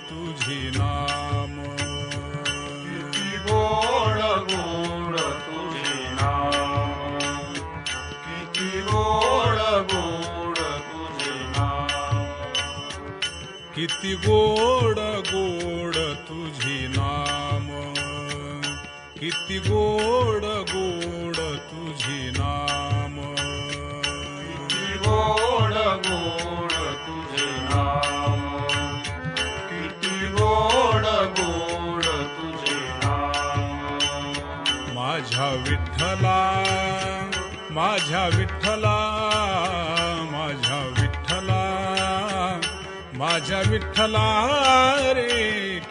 तुझी नाम, किती गोड गोड तुझे नाम, किती गोड गोड तुझे नाम, किती गोड गोड तुझी नाम, किती गोड गोड तुझी नाम, किती गोड गोड तुझे नाम, किती गोड गोड तुझे नाम. माझ्या विठ्ठला, माझ्या विठ्ठला, माझ्या विठ्ठला, माझ्या विठ्ठला रे,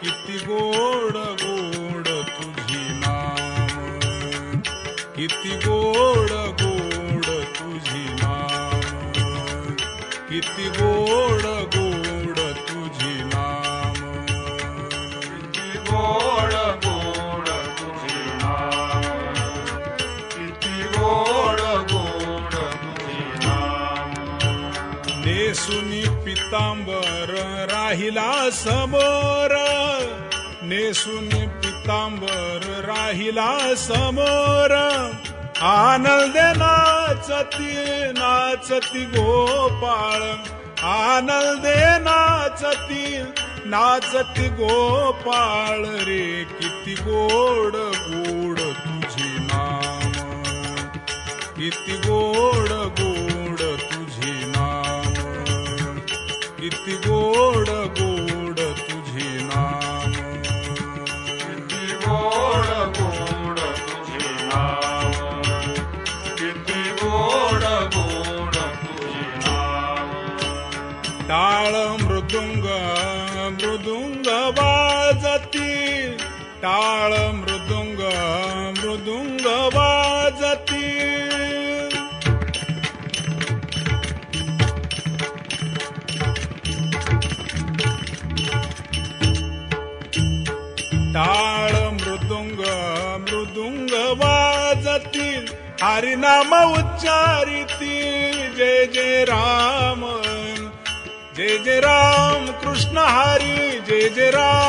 किती गोड गोड तुझी नाम, किती गोड गोड तुझी नाम, किती गोड गोड तुझी नाम, किती गोड गोड तुझे नाम, किती गोड गोड तुझे नाम. नेसुनी पितांबर राहिला समोर, नेसुनी पितांबर राहिला समोर, आनंदे नाचती नाचती गोपाळ, आनंदे नाचती नाचती गोपाळ रे, किती गोड गोड तुझी नाम, किती गोड गोड तुझी नाम, किती गोड गोड तुझी नाम, किती गोड गोड तुझे नाम, किती गोड गोड तुझे नाम. टाळ मृदुंग मृदुंग वाजती, टाळ मृदुंग मृदुंग वाजती, टाळ मृदुंग मृदुंग वाजती, हरिनाम उच्चारिती, जय जय राम, जय जय राम कृष्ण हरी, जय जय राम.